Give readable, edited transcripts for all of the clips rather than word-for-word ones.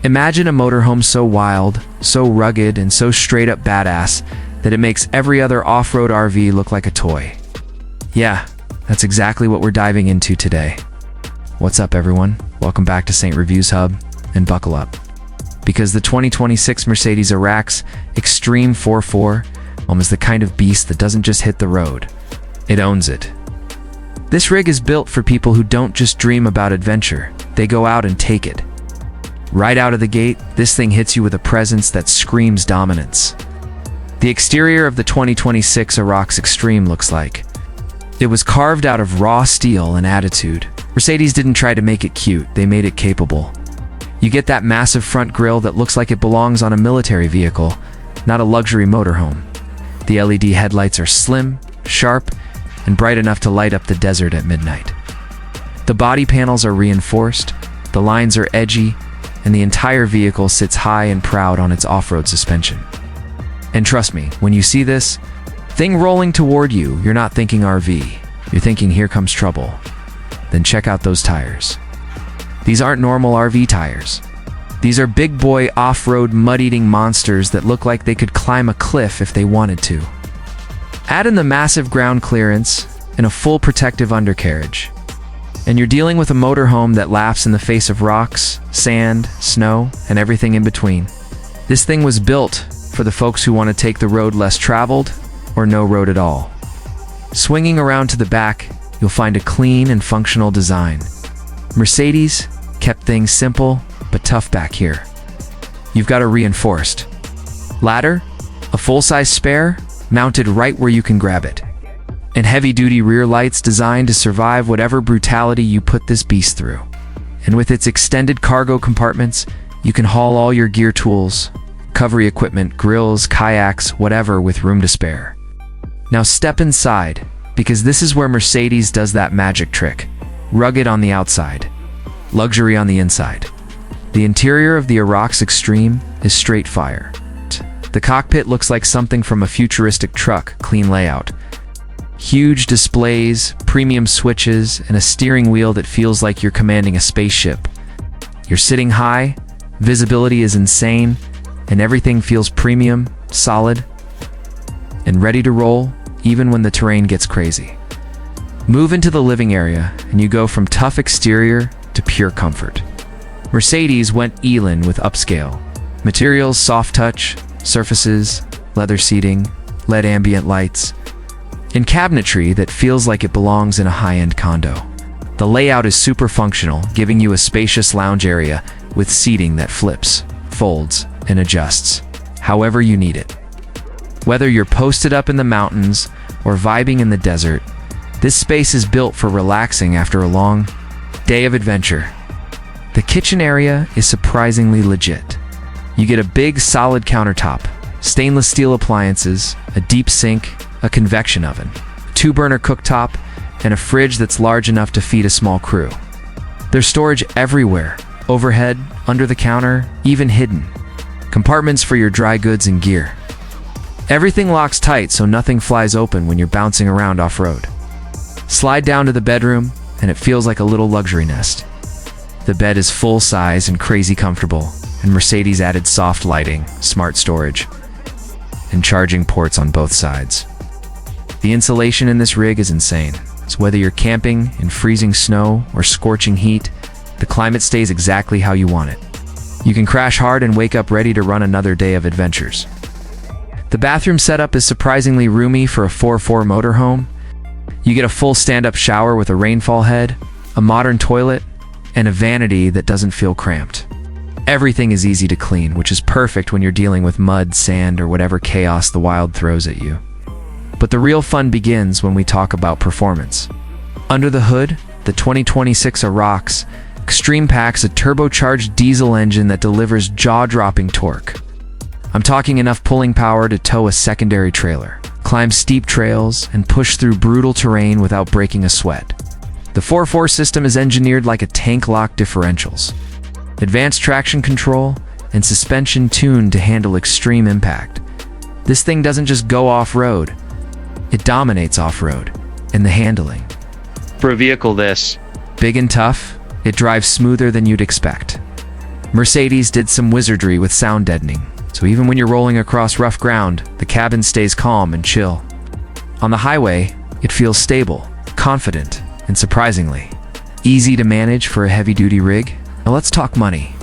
Imagine a motorhome so wild, so rugged, and so straight-up badass that it makes every other off-road RV look like a toy. Yeah, that's exactly what we're diving into today. What's up, everyone? Welcome back to St. Reviews Hub, and buckle up. Because the 2026 Mercedes Arocs Extreme 4.4 is the kind of beast that doesn't just hit the road, it owns it. This rig is built for people who don't just dream about adventure, they go out and take it. Right out of the gate, this thing hits you with a presence that screams dominance. The exterior of the 2026 Arocs Extreme looks like. It was carved out of raw steel and attitude. Mercedes didn't try to make it cute, they made it capable. You get that massive front grille that looks like it belongs on a military vehicle, not a luxury motorhome. The LED headlights are slim, sharp, and bright enough to light up the desert at midnight. The body panels are reinforced, the lines are edgy, and the entire vehicle sits high and proud on its off-road suspension. And trust me, when you see this thing rolling toward you, you're not thinking RV, you're thinking here comes trouble. Then check out those tires. These aren't normal RV tires. These are big boy off-road mud-eating monsters that look like they could climb a cliff if they wanted to. Add in the massive ground clearance and a full protective undercarriage, and you're dealing with a motorhome that laughs in the face of rocks, sand, snow, and everything in between. This thing was built for the folks who want to take the road less traveled or no road at all. Swinging around to the back, you'll find a clean and functional design. Mercedes kept things simple but tough back here. You've got a reinforced ladder, a full-size spare mounted right where you can grab it, and heavy-duty rear lights designed to survive whatever brutality you put this beast through. And with its extended cargo compartments, you can haul all your gear tools, recovery equipment, grills, kayaks, whatever with room to spare. Now step inside, because this is where Mercedes does that magic trick. Rugged on the outside, luxury on the inside. The interior of the Arocs Extreme is straight fire. The cockpit looks like something from a futuristic truck, clean layout. Huge displays, premium switches, and a steering wheel that feels like you're commanding a spaceship. You're sitting high, visibility is insane, and everything feels premium, solid, and ready to roll, even when the terrain gets crazy. Move into the living area, and you go from tough exterior to pure comfort. Mercedes went Elin with upscale. Materials, soft touch, surfaces, leather seating, LED ambient lights, and cabinetry that feels like it belongs in a high-end condo. The layout is super functional, giving you a spacious lounge area with seating that flips, folds, and adjusts, however you need it. Whether you're posted up in the mountains or vibing in the desert, this space is built for relaxing after a long day of adventure. The kitchen area is surprisingly legit. You get a big, solid countertop, stainless steel appliances, a deep sink, a convection oven, 2-burner cooktop, and a fridge that's large enough to feed a small crew. There's storage everywhere, overhead, under the counter, even hidden. Compartments for your dry goods and gear. Everything locks tight so nothing flies open when you're bouncing around off-road. Slide down to the bedroom, and it feels like a little luxury nest. The bed is full-size and crazy comfortable, and Mercedes added soft lighting, smart storage, and charging ports on both sides. The insulation in this rig is insane. So whether you're camping in freezing snow or scorching heat, the climate stays exactly how you want it. You can crash hard and wake up ready to run another day of adventures. The bathroom setup is surprisingly roomy for a 4.4 motorhome. You get a full stand-up shower with a rainfall head, a modern toilet, and a vanity that doesn't feel cramped. Everything is easy to clean, which is perfect when you're dealing with mud, sand, or whatever chaos the wild throws at you. But the real fun begins when we talk about performance. Under the hood, the 2026 Arocs Extreme packs a turbocharged diesel engine that delivers jaw-dropping torque. I'm talking enough pulling power to tow a secondary trailer, climb steep trails, and push through brutal terrain without breaking a sweat. The 4.4 system is engineered like a tank-lock differentials, advanced traction control, and suspension tuned to handle extreme impact. This thing doesn't just go off-road, it dominates off-road, and the handling. For a vehicle this big and tough, it drives smoother than you'd expect. Mercedes did some wizardry with sound deadening, so even when you're rolling across rough ground, the cabin stays calm and chill. On the highway, it feels stable, confident, and surprisingly easy to manage for a heavy-duty rig. Now let's talk money.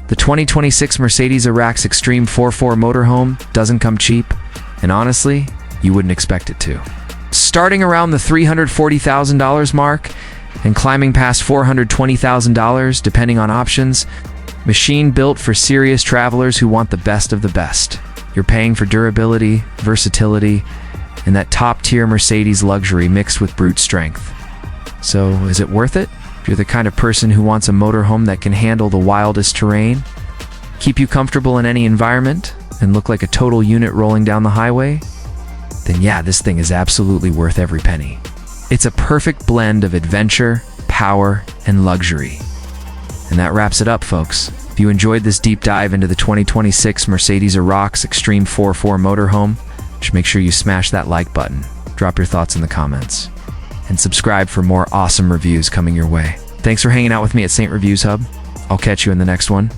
The 2026 Mercedes Arocs Extreme 4.4 motorhome doesn't come cheap, and honestly, you wouldn't expect it to. Starting around the $340,000 mark and climbing past $420,000 depending on options, machine built for serious travelers who want the best of the best. You're paying for durability, versatility, and that top-tier Mercedes luxury mixed with brute strength. So, is it worth it? If you're the kind of person who wants a motorhome that can handle the wildest terrain, keep you comfortable in any environment, and look like a total unit rolling down the highway, then yeah, this thing is absolutely worth every penny. It's a perfect blend of adventure, power, and luxury. And that wraps it up, folks. If you enjoyed this deep dive into the 2026 Mercedes Arocs Extreme 4.4 motorhome, just make sure you smash that like button, drop your thoughts in the comments, and subscribe for more awesome reviews coming your way. Thanks for hanging out with me at St. Reviews Hub. I'll catch you in the next one.